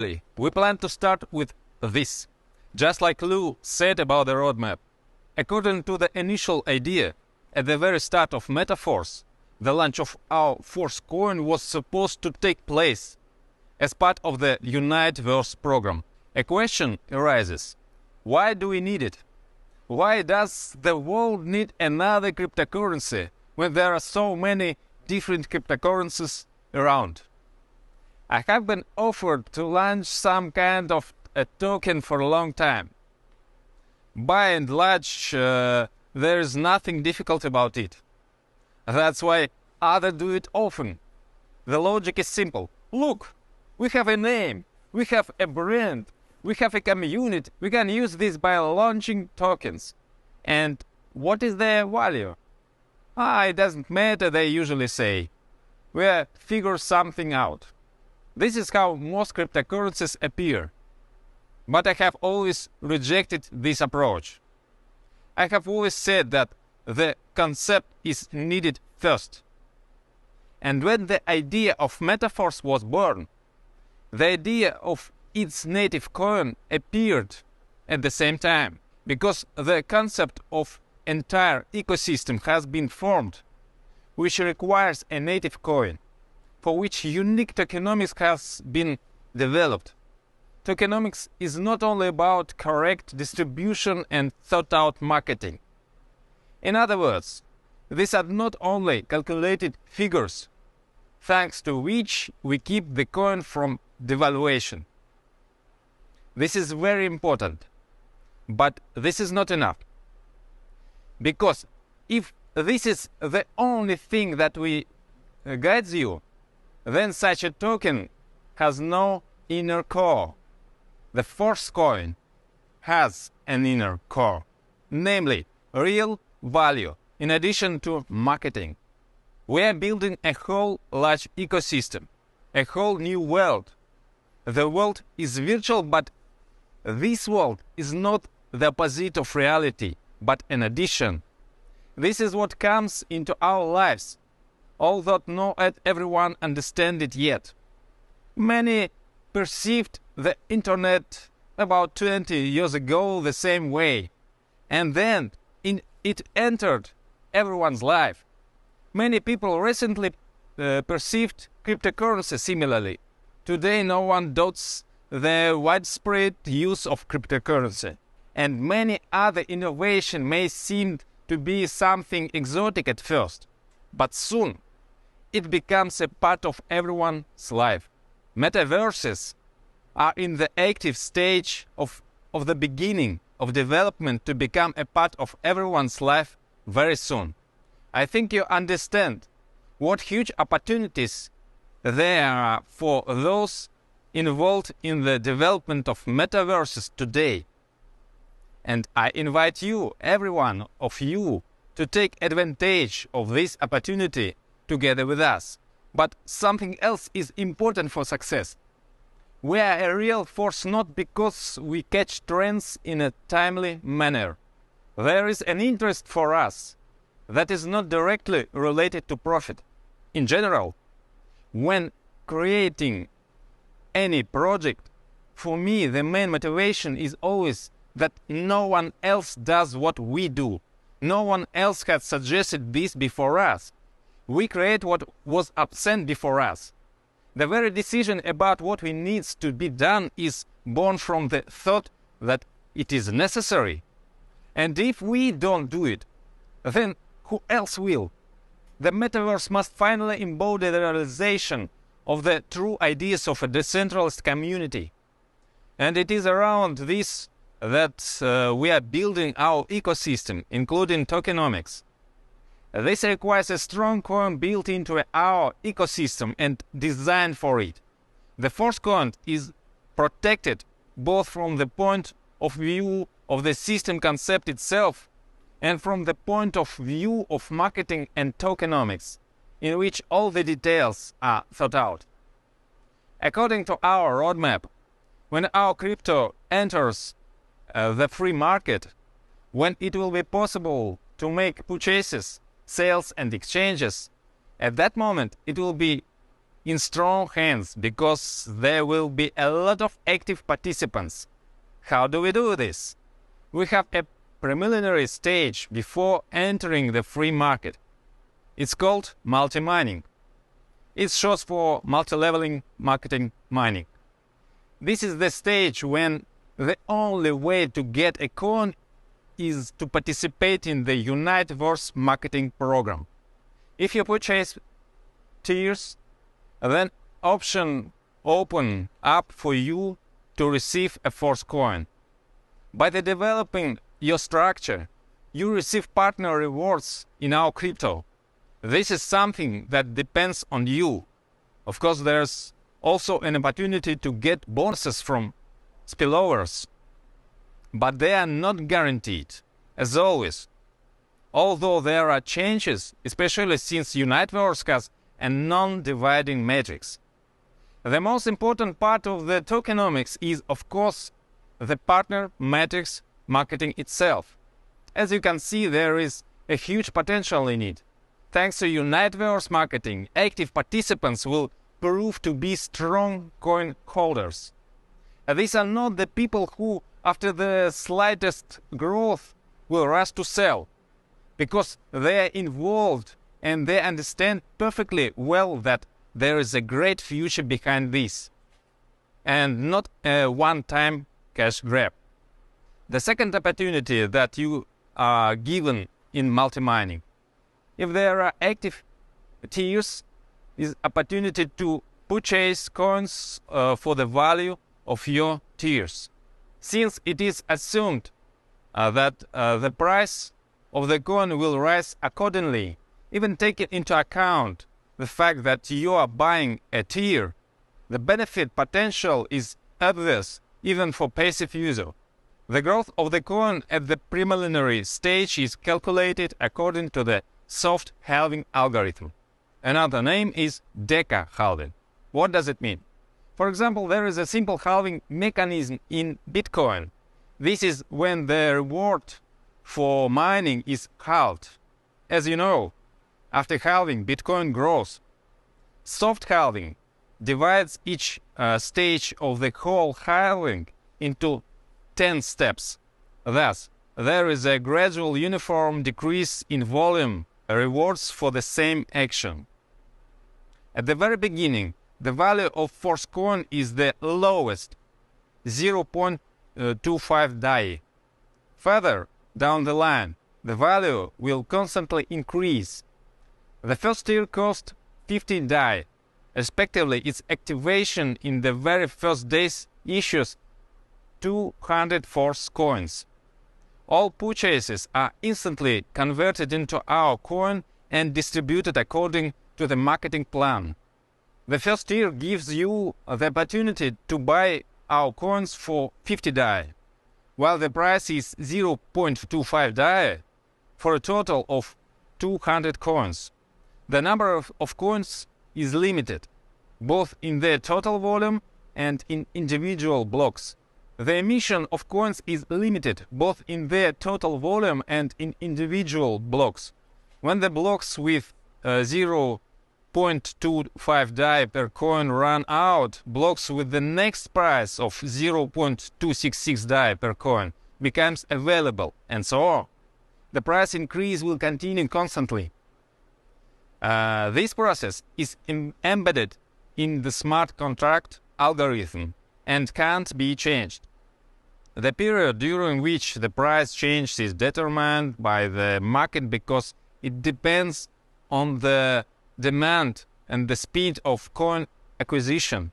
We plan to start with this. Just like Lou said about the roadmap, according to the initial idea, at the very start of Meta Force, the launch of our ForceCoin was supposed to take place as part of the Unite-verse program. A question arises: why do we need it? Why does the world need another cryptocurrency when there are so many different cryptocurrencies around? I have been offered to launch some kind of a token for a long time. By and large, there is nothing difficult about it. That's why others do it often. The logic is simple. Look, we have a name, we have a brand, we have a community. We can use this by launching tokens. And what is their value? It doesn't matter, they usually say. We'll figure something out. This is how most cryptocurrencies appear. But I have always rejected this approach. I have always said that the concept is needed first. And when the idea of Meta Force was born, the idea of its native coin appeared at the same time, because the concept of entire ecosystem has been formed, which requires a native coin, for which unique tokenomics has been developed. Tokenomics is not only about correct distribution and thought-out marketing. In other words, these are not only calculated figures, thanks to which we keep the coin from devaluation. This is very important, but this is not enough. Because if this is the only thing that guides you, then such a token has no inner core. The ForceCoin has an inner core, namely real value in addition to marketing. We are building a whole large ecosystem, a whole new world. The world is virtual, but this world is not the opposite of reality, but an addition. This is what comes into our lives, although not everyone understands it yet. Many perceived the internet about 20 years ago the same way, and then it entered everyone's life. Many people recently perceived cryptocurrency similarly. Today no one doubts the widespread use of cryptocurrency, and many other innovations may seem to be something exotic at first, but soon it becomes a part of everyone's life. Metaverses are in the active stage of the beginning of development to become a part of everyone's life very soon. I think you understand what huge opportunities there are for those involved in the development of metaverses today. And I invite you, every one of you, to take advantage of this opportunity together with us. But something else is important for success. We are a real force not because we catch trends in a timely manner. There is an interest for us that is not directly related to profit. In general, when creating any project, for me the main motivation is always that no one else does what we do. No one else has suggested this before us. We create what was absent before us. The very decision about what we need to be done is born from the thought that it is necessary. And if we don't do it, then who else will? The metaverse must finally embody the realization of the true ideas of a decentralized community. And it is around this that we are building our ecosystem, including tokenomics. This requires a strong coin built into our ecosystem and designed for it. The ForceCoin is protected both from the point of view of the system concept itself and from the point of view of marketing and tokenomics, in which all the details are thought out. According to our roadmap, when our crypto enters the free market, when it will be possible to make purchases, sales and exchanges, at that moment it will be in strong hands because there will be a lot of active participants. How do we do this? We have a preliminary stage before entering the free market. It's called multi-mining. It's short for multi-leveling marketing mining. This is the stage when the only way to get a coin is to participate in the Universe marketing program. If you purchase tiers, then option open up for you to receive a ForceCoin. By the developing your structure, you receive partner rewards in our crypto. This is something that depends on you. Of course, there's also an opportunity to get bonuses from spillovers, but they are not guaranteed, as always. Although there are changes, especially since Universe has a non-dividing matrix. The most important part of the tokenomics is, of course, the partner matrix marketing itself. As you can see, there is a huge potential in it. Thanks to Universe marketing, active participants will prove to be strong coin holders. These are not the people who, after the slightest growth, will rush to sell, because they are involved and they understand perfectly well that there is a great future behind this, and not a one-time cash grab. The second opportunity that you are given in multi-mining, if there are active tiers, is opportunity to purchase coins for the value of your tiers. Since it is assumed that the price of the coin will rise accordingly, even taking into account the fact that you are buying a tier, the benefit potential is obvious even for passive user. The growth of the coin at the preliminary stage is calculated according to the soft halving algorithm. Another name is Deca halving. What does it mean? For example, there is a simple halving mechanism in Bitcoin. This is when the reward for mining is halved. As you know, after halving, Bitcoin grows. Soft halving divides each stage of the whole halving into 10 steps. Thus, there is a gradual uniform decrease in volume rewards for the same action. At the very beginning, the value of ForceCoin is the lowest, 0.25 DAI. Further down the line, the value will constantly increase. The first tier cost 50 DAI. Respectively, its activation in the very first days issues 200 ForceCoins. All purchases are instantly converted into our coin and distributed according to the marketing plan. The first tier gives you the opportunity to buy our coins for 50 DAI, while the price is 0.25 DAI for a total of 200 coins. The number of coins is limited, both in their total volume and in individual blocks. The emission of coins is limited, both in their total volume and in individual blocks. When the blocks with 0.25 DAI per coin run out, blocks with the next price of 0.266 DAI per coin becomes available, and so on. The price increase will continue constantly. This process is embedded in the smart contract algorithm and can't be changed. The period during which the price change is determined by the market because it depends on the demand and the speed of coin acquisition.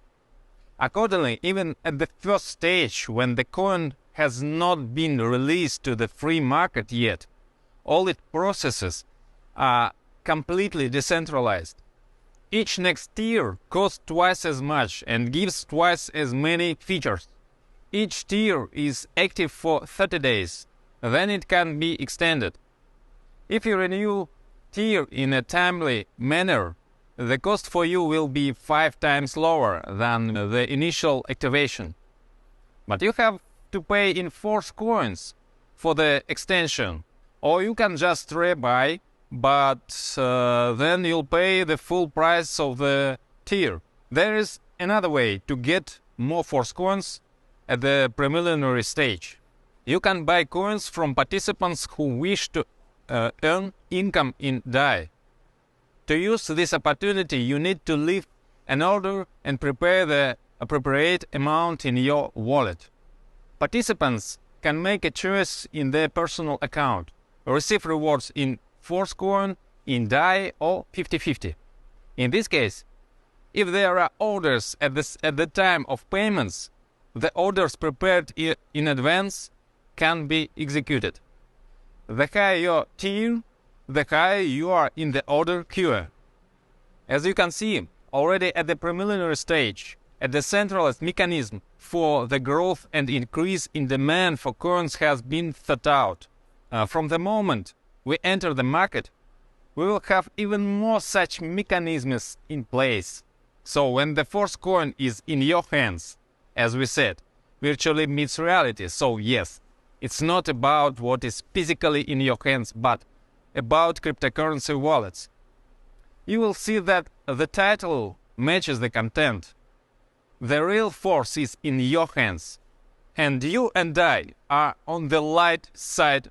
Accordingly, even at the first stage, when the coin has not been released to the free market yet, all its processes are completely decentralized. Each next tier costs twice as much and gives twice as many features. Each tier is active for 30 days, then it can be extended. If you renew tier in a timely manner, the cost for you will be 5 times lower than the initial activation. But you have to pay in ForceCoins for the extension, or you can just rebuy, but then you'll pay the full price of the tier. There is another way to get more ForceCoins at the preliminary stage. You can buy coins from participants who wish to earn income in DAI. To use this opportunity, you need to leave an order and prepare the appropriate amount in your wallet. Participants can make a choice in their personal account, receive rewards in ForceCoin, in DAI, or 50-50. In this case, if there are orders at the time of payments, the orders prepared in advance can be executed. The higher your tier, the higher you are in the order queue. As you can see, already at the preliminary stage, a decentralized mechanism for the growth and increase in demand for coins has been thought out. From the moment we enter the market, we will have even more such mechanisms in place. So when the ForceCoin is in your hands, as we said, virtually meets reality. So yes, it's not about what is physically in your hands, but about cryptocurrency wallets. You will see that the title matches the content. The real force is in your hands, and you and I are on the light side